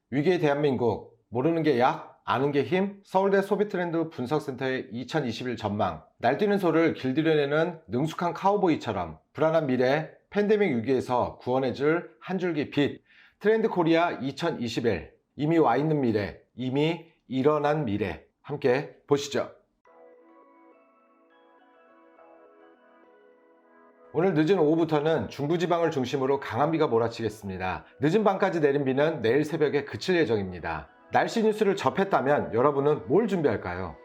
위기의 대한민국, 모르는 게 약, 아는 게 힘, 서울대 소비트렌드 분석센터의 2021 전망. 날뛰는 소를 길들여내는 능숙한 카우보이처럼 불안한 미래, 팬데믹 위기에서 구원해줄 한 줄기 빛. 트렌드 코리아 2021. 이미 와 있는 미래, 이미 일어난 미래. 함께 보시죠. 오늘 늦은 오후부터는 중부지방을 중심으로 강한 비가 몰아치겠습니다. 늦은 밤까지 내린 비는 내일 새벽에 그칠 예정입니다. 날씨 뉴스를 접했다면 여러분은 뭘 준비할까요?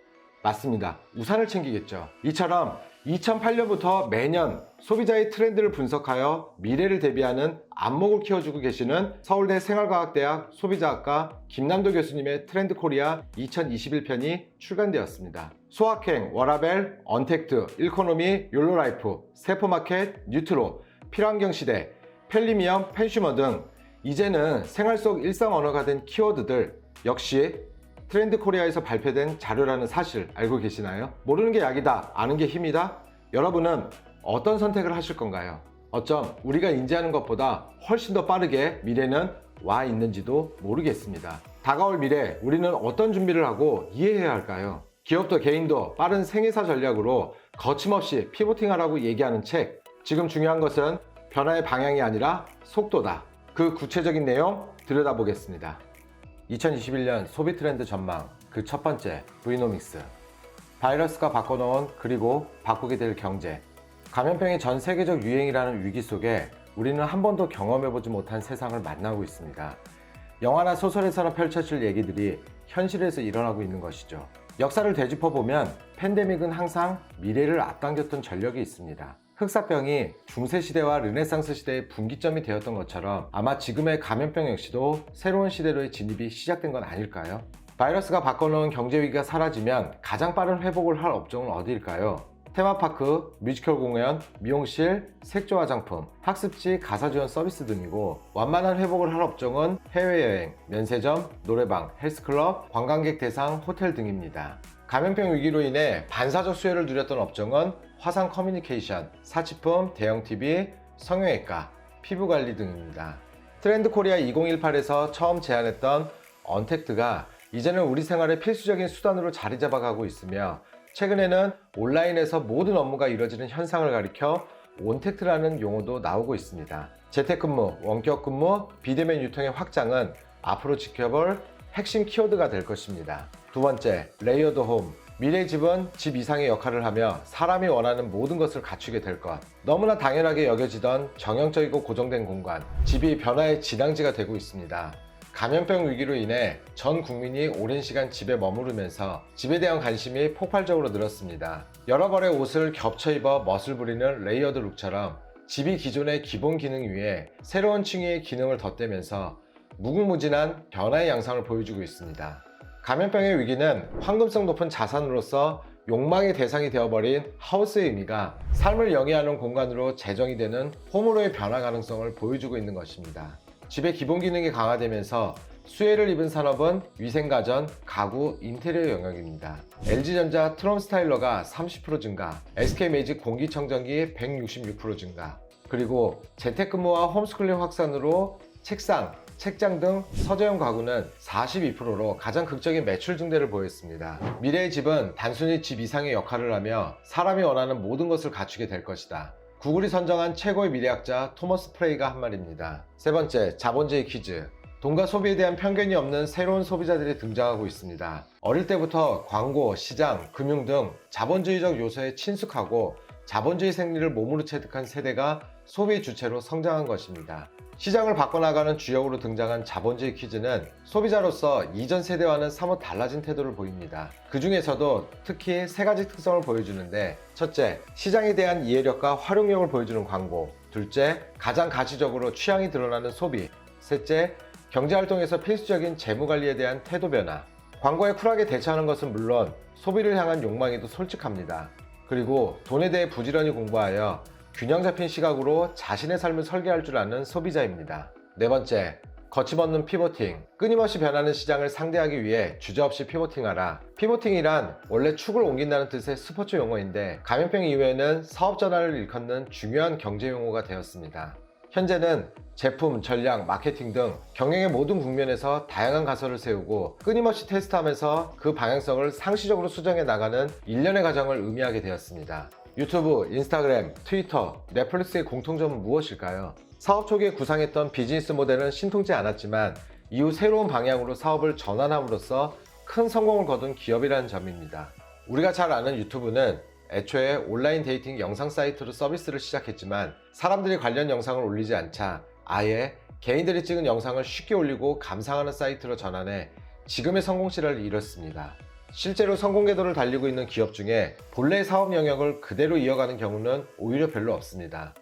맞습니다. 우산을 챙기겠죠. 이처럼 2008년부터 매년 소비자의 트렌드를 분석하여 미래를 대비하는 안목을 키워주고 계시는 서울대 생활과학대학 소비자학과 김남도 교수님의 트렌드 코리아 2021편이 출간되었습니다. 소확행, 워라벨, 언택트, 일코노미, 욜로라이프, 세포마켓, 뉴트로, 필환경시대, 펠리미엄, 펜슈머 등 이제는 생활 속 일상 언어가 된 키워드들 역시 트렌드 코리아에서 발표된 자료라는 사실 알고 계시나요? 모르는 게 약이다, 아는 게 힘이다? 여러분은 어떤 선택을 하실 건가요? 어쩜 우리가 인지하는 것보다 훨씬 더 빠르게 미래는 와 있는지도 모르겠습니다. 다가올 미래, 우리는 어떤 준비를 하고 이해해야 할까요? 기업도 개인도 빠른 생애사 전략으로 거침없이 피보팅하라고 얘기하는 책. 지금 중요한 것은 변화의 방향이 아니라 속도다. 그 구체적인 내용 들여다보겠습니다. 2021년 소비 트렌드 전망, 그 첫 번째, 브이노믹스. 바이러스가 바꿔놓은 그리고 바꾸게 될 경제. 감염병이 전 세계적 유행이라는 위기 속에 우리는 한 번도 경험해보지 못한 세상을 만나고 있습니다. 영화나 소설에서나 펼쳐질 얘기들이 현실에서 일어나고 있는 것이죠. 역사를 되짚어보면 팬데믹은 항상 미래를 앞당겼던 전력이 있습니다. 흑사병이 중세시대와 르네상스 시대의 분기점이 되었던 것처럼 아마 지금의 감염병 역시도 새로운 시대로의 진입이 시작된 건 아닐까요? 바이러스가 바꿔놓은 경제위기가 사라지면 가장 빠른 회복을 할 업종은 어디일까요? 테마파크, 뮤지컬 공연, 미용실, 색조 화장품, 학습지, 가사지원 서비스 등이고 완만한 회복을 할 업종은 해외여행, 면세점, 노래방, 헬스클럽, 관광객 대상 호텔 등입니다. 감염병 위기로 인해 반사적 수혜를 누렸던 업종은 화상 커뮤니케이션, 사치품, 대형 TV, 성형외과, 피부관리 등입니다. 트렌드 코리아 2018에서 처음 제안했던 언택트가 이제는 우리 생활의 필수적인 수단으로 자리 잡아가고 있으며 최근에는 온라인에서 모든 업무가 이루어지는 현상을 가리켜 온택트라는 용어도 나오고 있습니다. 재택근무, 원격근무, 비대면 유통의 확장은 앞으로 지켜볼 핵심 키워드가 될 것입니다. 두 번째, 레이어드 홈. 미래의 집은 집 이상의 역할을 하며 사람이 원하는 모든 것을 갖추게 될 것. 너무나 당연하게 여겨지던 정형적이고 고정된 공간, 집이 변화의 진앙지가 되고 있습니다. 감염병 위기로 인해 전 국민이 오랜 시간 집에 머무르면서 집에 대한 관심이 폭발적으로 늘었습니다. 여러 벌의 옷을 겹쳐 입어 멋을 부리는 레이어드 룩처럼 집이 기존의 기본 기능 위에 새로운 층위의 기능을 덧대면서 무궁무진한 변화의 양상을 보여주고 있습니다. 감염병의 위기는 황금성 높은 자산으로서 욕망의 대상이 되어버린 하우스의 의미가 삶을 영위하는 공간으로 재정이 되는 홈으로의 변화 가능성을 보여주고 있는 것입니다. 집의 기본 기능이 강화되면서 수혜를 입은 산업은 위생가전, 가구, 인테리어 영역입니다. LG전자 트럼 스타일러가 30% 증가, SK매직 공기청정기 166% 증가, 그리고 재택근무와 홈스쿨링 확산으로 책상, 책장 등 서재형 가구는 42%로 가장 극적인 매출 증대를 보였습니다. 미래의 집은 단순히 집 이상의 역할을 하며 사람이 원하는 모든 것을 갖추게 될 것이다. 구글이 선정한 최고의 미래학자 토머스 프레이가 한 말입니다. 세 번째, 자본주의 퀴즈. 돈과 소비에 대한 편견이 없는 새로운 소비자들이 등장하고 있습니다. 어릴 때부터 광고, 시장, 금융 등 자본주의적 요소에 친숙하고 자본주의 생리를 몸으로 체득한 세대가 소비의 주체로 성장한 것입니다. 시장을 바꿔나가는 주역으로 등장한 자본주의 퀴즈는 소비자로서 이전 세대와는 사뭇 달라진 태도를 보입니다. 그 중에서도 특히 세 가지 특성을 보여주는데, 첫째, 시장에 대한 이해력과 활용력을 보여주는 광고. 둘째, 가장 가시적으로 취향이 드러나는 소비. 셋째, 경제활동에서 필수적인 재무관리에 대한 태도 변화. 광고에 쿨하게 대처하는 것은 물론 소비를 향한 욕망에도 솔직합니다. 그리고 돈에 대해 부지런히 공부하여 균형 잡힌 시각으로 자신의 삶을 설계할 줄 아는 소비자입니다. 네 번째, 거침없는 피보팅. 끊임없이 변하는 시장을 상대하기 위해 주저없이 피보팅하라. 피보팅이란 원래 축을 옮긴다는 뜻의 스포츠 용어인데 감염병 이후에는 사업 전환을 일컫는 중요한 경제 용어가 되었습니다. 현재는 제품, 전략, 마케팅 등 경영의 모든 국면에서 다양한 가설을 세우고 끊임없이 테스트하면서 그 방향성을 상시적으로 수정해 나가는 일련의 과정을 의미하게 되었습니다. 유튜브, 인스타그램, 트위터, 넷플릭스의 공통점은 무엇일까요? 사업 초기에 구상했던 비즈니스 모델은 신통치 않았지만 이후 새로운 방향으로 사업을 전환함으로써 큰 성공을 거둔 기업이라는 점입니다. 우리가 잘 아는 유튜브는 애초에 온라인 데이팅 영상 사이트로 서비스를 시작했지만 사람들이 관련 영상을 올리지 않자 아예 개인들이 찍은 영상을 쉽게 올리고 감상하는 사이트로 전환해 지금의 성공시를 이뤘습니다. 실제로 성공 궤도를 달리고 있는 기업 중에 본래의 사업 영역을 그대로 이어가는 경우는 오히려 별로 없습니다.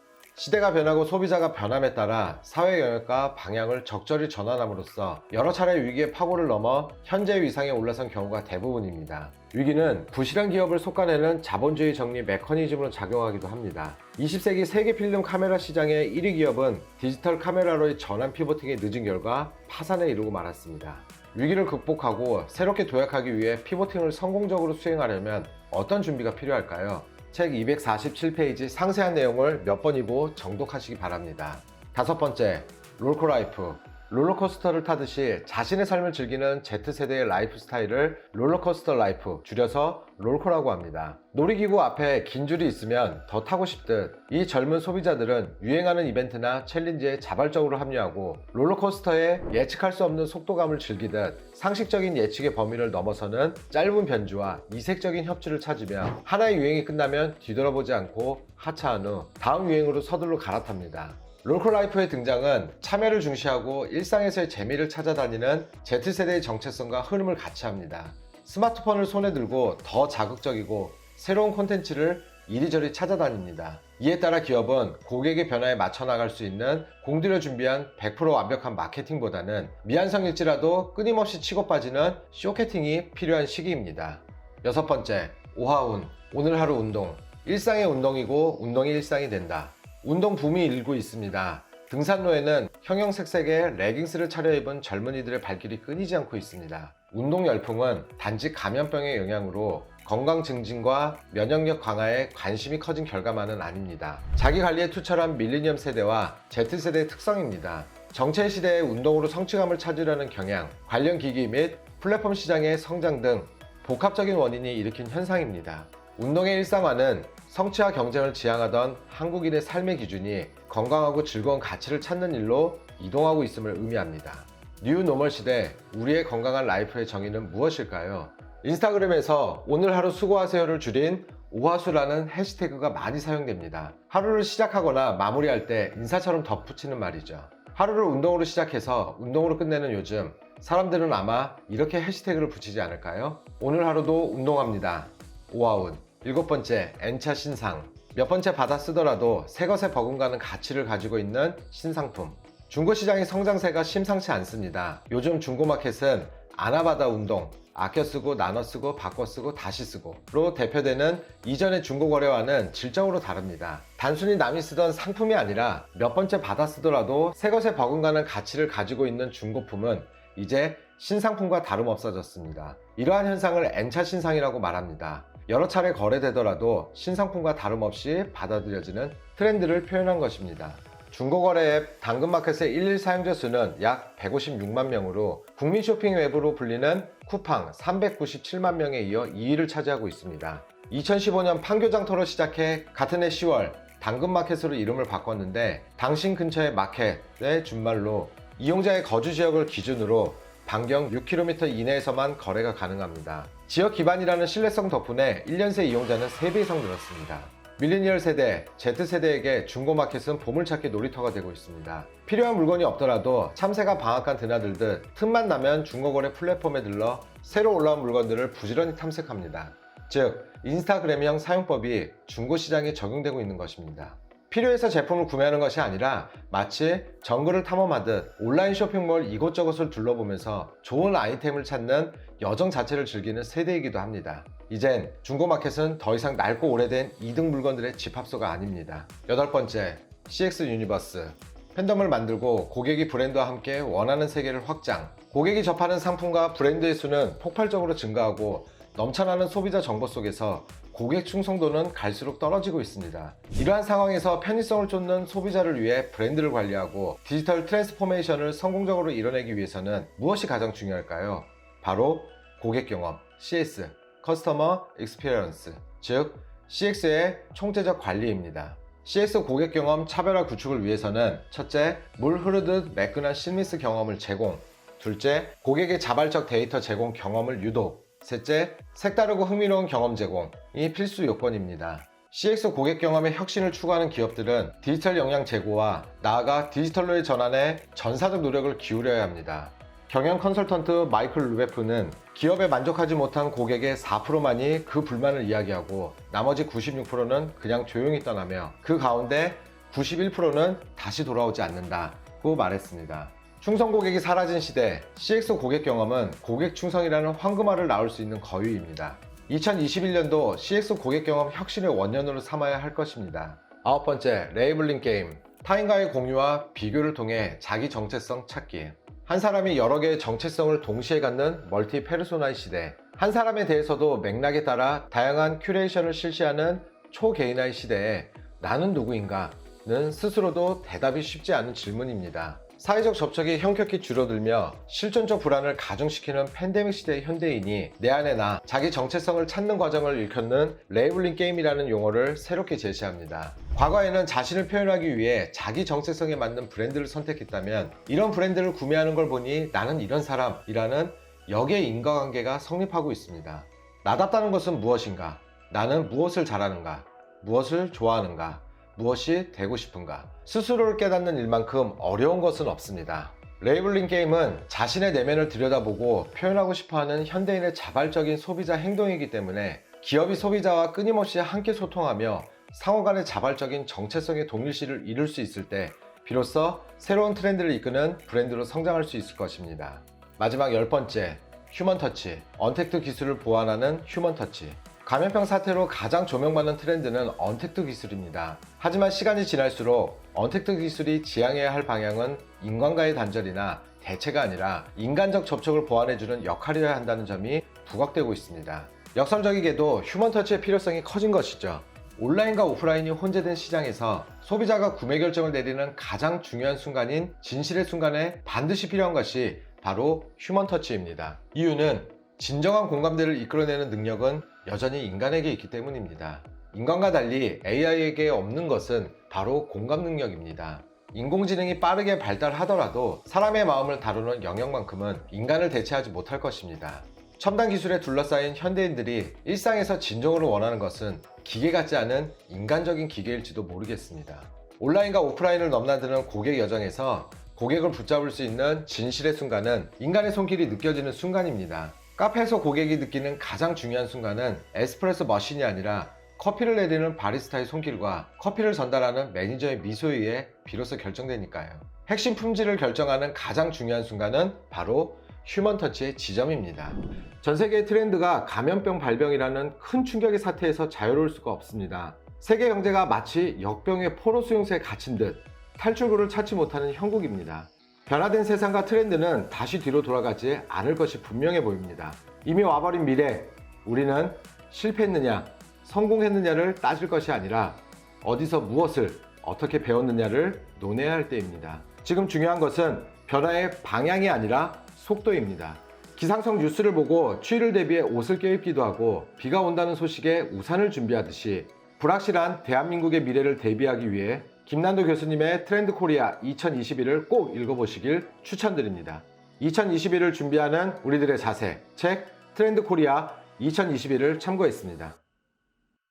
시대가 변하고 소비자가 변함에 따라 사회 영역과 방향을 적절히 전환함으로써 여러 차례 위기의 파고를 넘어 현재의 위상에 올라선 경우가 대부분입니다. 위기는 부실한 기업을 솎아내는 자본주의 정리 메커니즘으로 작용하기도 합니다. 20세기 세계 필름 카메라 시장의 1위 기업은 디지털 카메라로의 전환 피보팅이 늦은 결과 파산에 이르고 말았습니다. 위기를 극복하고 새롭게 도약하기 위해 피보팅을 성공적으로 수행하려면 어떤 준비가 필요할까요? 책 247페이지 상세한 내용을 몇 번이고 정독하시기 바랍니다. 5번째, 롤코라이프. 롤러코스터를 타듯이 자신의 삶을 즐기는 Z세대의 라이프 스타일을 롤러코스터 라이프, 줄여서 롤코라고 합니다. 놀이기구 앞에 긴 줄이 있으면 더 타고 싶듯 이 젊은 소비자들은 유행하는 이벤트나 챌린지에 자발적으로 합류하고 롤러코스터에 예측할 수 없는 속도감을 즐기듯 상식적인 예측의 범위를 넘어서는 짧은 변주와 이색적인 협주를 찾으며 하나의 유행이 끝나면 뒤돌아보지 않고 하차한 후 다음 유행으로 서둘러 갈아탑니다. 롤코라이프의 등장은 참여를 중시하고 일상에서의 재미를 찾아다니는 Z세대의 정체성과 흐름을 같이 합니다. 스마트폰을 손에 들고 더 자극적이고 새로운 콘텐츠를 이리저리 찾아다닙니다. 이에 따라 기업은 고객의 변화에 맞춰 나갈 수 있는 공들여 준비한 100% 완벽한 마케팅보다는 미완성일지라도 끊임없이 치고 빠지는 쇼케팅이 필요한 시기입니다. 6번째, 오하운. 오늘 하루 운동. 일상의 운동이고 운동이 일상이 된다. 운동 붐이 일고 있습니다. 등산로에는 형형색색의 레깅스를 차려입은 젊은이들의 발길이 끊이지 않고 있습니다. 운동 열풍은 단지 감염병의 영향으로 건강 증진과 면역력 강화에 관심이 커진 결과만은 아닙니다. 자기 관리에 투철한 밀레니엄 세대와 Z세대의 특성입니다. 정체 시대의 운동으로 성취감을 찾으려는 경향, 관련 기기 및 플랫폼 시장의 성장 등 복합적인 원인이 일으킨 현상입니다. 운동의 일상화는 성취와 경쟁을 지향하던 한국인의 삶의 기준이 건강하고 즐거운 가치를 찾는 일로 이동하고 있음을 의미합니다. 뉴 노멀 시대, 우리의 건강한 라이프의 정의는 무엇일까요? 인스타그램에서 오늘 하루 수고하세요를 줄인 오하수라는 해시태그가 많이 사용됩니다. 하루를 시작하거나 마무리할 때 인사처럼 덧붙이는 말이죠. 하루를 운동으로 시작해서 운동으로 끝내는 요즘, 사람들은 아마 이렇게 해시태그를 붙이지 않을까요? 오늘 하루도 운동합니다. 오하운. 7번째, N차 신상. 몇 번째 받아 쓰더라도 새 것에 버금가는 가치를 가지고 있는 신상품. 중고시장의 성장세가 심상치 않습니다. 요즘 중고마켓은 아나바다 운동, 아껴 쓰고 나눠 쓰고 바꿔 쓰고 다시 쓰고로 대표되는 이전의 중고거래와는 질적으로 다릅니다. 단순히 남이 쓰던 상품이 아니라 몇 번째 받아 쓰더라도 새 것에 버금가는 가치를 가지고 있는 중고품은 이제 신상품과 다름없어졌습니다. 이러한 현상을 N차 신상이라고 말합니다. 여러 차례 거래되더라도 신상품과 다름없이 받아들여지는 트렌드를 표현한 것입니다. 중고거래 앱 당근마켓의 일일 사용자 수는 약 156만 명으로 국민 쇼핑 웹으로 불리는 쿠팡 397만 명에 이어 2위를 차지하고 있습니다. 2015년 판교장터로 시작해 같은 해 10월 당근마켓으로 이름을 바꿨는데 당신 근처의 마켓의 준말로 이용자의 거주 지역을 기준으로 반경 6km 이내에서만 거래가 가능합니다. 지역 기반이라는 신뢰성 덕분에 1년 새 이용자는 3배 이상 늘었습니다. 밀레니얼 세대, Z세대에게 중고마켓은 보물찾기 놀이터가 되고 있습니다. 필요한 물건이 없더라도 참새가 방앗간 드나들듯 틈만 나면 중고거래 플랫폼에 들러 새로 올라온 물건들을 부지런히 탐색합니다. 즉, 인스타그램형 사용법이 중고시장에 적용되고 있는 것입니다. 필요해서 제품을 구매하는 것이 아니라 마치 정글을 탐험하듯 온라인 쇼핑몰 이곳저곳을 둘러보면서 좋은 아이템을 찾는 여정 자체를 즐기는 세대이기도 합니다. 이젠 중고마켓은 더 이상 낡고 오래된 2등 물건들의 집합소가 아닙니다. 8번째, CX 유니버스. 팬덤을 만들고 고객이 브랜드와 함께 원하는 세계를 확장. 고객이 접하는 상품과 브랜드의 수는 폭발적으로 증가하고 넘쳐나는 소비자 정보 속에서 고객 충성도는 갈수록 떨어지고 있습니다. 이러한 상황에서 편의성을 쫓는 소비자를 위해 브랜드를 관리하고 디지털 트랜스포메이션을 성공적으로 이뤄내기 위해서는 무엇이 가장 중요할까요? 바로 고객 경험, CS, 커스터머 익스피리언스, 즉 CX의 총체적 관리입니다. CX 고객 경험 차별화 구축을 위해서는 첫째, 물 흐르듯 매끈한 실미스 경험을 제공, 둘째, 고객의 자발적 데이터 제공 경험을 유도, 셋째, 색다르고 흥미로운 경험 제공이 필수 요건입니다. CX 고객 경험의 혁신을 추구하는 기업들은 디지털 역량 제고와 나아가 디지털로의 전환에 전사적 노력을 기울여야 합니다. 경영 컨설턴트 마이클 루베프는 기업에 만족하지 못한 고객의 4%만이 그 불만을 이야기하고 나머지 96%는 그냥 조용히 떠나며 그 가운데 91%는 다시 돌아오지 않는다고 말했습니다. 충성 고객이 사라진 시대, CX 고객 경험은 고객 충성이라는 황금알을 낳을 수 있는 거위입니다. 2021년도 CX 고객 경험 혁신의 원년으로 삼아야 할 것입니다. 아홉 번째, 레이블링 게임. 타인과의 공유와 비교를 통해 자기 정체성 찾기. 한 사람이 여러 개의 정체성을 동시에 갖는 멀티 페르소나의 시대, 한 사람에 대해서도 맥락에 따라 다양한 큐레이션을 실시하는 초개인화의 시대에 나는 누구인가는 스스로도 대답이 쉽지 않은 질문입니다. 사회적 접촉이 현격히 줄어들며 실존적 불안을 가중시키는 팬데믹 시대의 현대인이 내 안에 나, 자기 정체성을 찾는 과정을 일컫는 레이블링 게임이라는 용어를 새롭게 제시합니다. 과거에는 자신을 표현하기 위해 자기 정체성에 맞는 브랜드를 선택했다면 이런 브랜드를 구매하는 걸 보니 나는 이런 사람이라는 역의 인과관계가 성립하고 있습니다. 나답다는 것은 무엇인가? 나는 무엇을 잘하는가? 무엇을 좋아하는가? 무엇이 되고 싶은가? 스스로를 깨닫는 일만큼 어려운 것은 없습니다. 레이블링 게임은 자신의 내면을 들여다보고 표현하고 싶어하는 현대인의 자발적인 소비자 행동이기 때문에 기업이 소비자와 끊임없이 함께 소통하며 상호 간의 자발적인 정체성의 동일시를 이룰 수 있을 때 비로소 새로운 트렌드를 이끄는 브랜드로 성장할 수 있을 것입니다. 마지막 10번째, 휴먼 터치. 언택트 기술을 보완하는 휴먼 터치. 감염병 사태로 가장 조명받는 트렌드는 언택트 기술입니다. 하지만 시간이 지날수록 언택트 기술이 지향해야 할 방향은 인간과의 단절이나 대체가 아니라 인간적 접촉을 보완해주는 역할이어야 한다는 점이 부각되고 있습니다. 역설적이게도 휴먼 터치의 필요성이 커진 것이죠. 온라인과 오프라인이 혼재된 시장에서 소비자가 구매 결정을 내리는 가장 중요한 순간인 진실의 순간에 반드시 필요한 것이 바로 휴먼 터치입니다. 이유는 진정한 공감대를 이끌어내는 능력은 여전히 인간에게 있기 때문입니다. 인간과 달리 AI에게 없는 것은 바로 공감 능력입니다. 인공지능이 빠르게 발달하더라도 사람의 마음을 다루는 영역만큼은 인간을 대체하지 못할 것입니다. 첨단 기술에 둘러싸인 현대인들이 일상에서 진정으로 원하는 것은 기계 같지 않은 인간적인 기계일지도 모르겠습니다. 온라인과 오프라인을 넘나드는 고객 여정에서 고객을 붙잡을 수 있는 진실의 순간은 인간의 손길이 느껴지는 순간입니다. 카페에서 고객이 느끼는 가장 중요한 순간은 에스프레소 머신이 아니라 커피를 내리는 바리스타의 손길과 커피를 전달하는 매니저의 미소에 의해 비로소 결정되니까요. 핵심 품질을 결정하는 가장 중요한 순간은 바로 휴먼 터치의 지점입니다. 전 세계의 트렌드가 감염병 발병이라는 큰 충격의 사태에서 자유로울 수가 없습니다. 세계 경제가 마치 역병의 포로 수용소에 갇힌 듯 탈출구를 찾지 못하는 형국입니다. 변화된 세상과 트렌드는 다시 뒤로 돌아가지 않을 것이 분명해 보입니다. 이미 와버린 미래, 우리는 실패했느냐, 성공했느냐를 따질 것이 아니라 어디서 무엇을 어떻게 배웠느냐를 논해야 할 때입니다. 지금 중요한 것은 변화의 방향이 아니라 속도입니다. 기상청 뉴스를 보고 추위를 대비해 옷을 껴입기도 하고 비가 온다는 소식에 우산을 준비하듯이 불확실한 대한민국의 미래를 대비하기 위해 김난도 교수님의 트렌드 코리아 2021을 꼭 읽어보시길 추천드립니다. 2021을 준비하는 우리들의 자세, 책 트렌드 코리아 2021을 참고했습니다.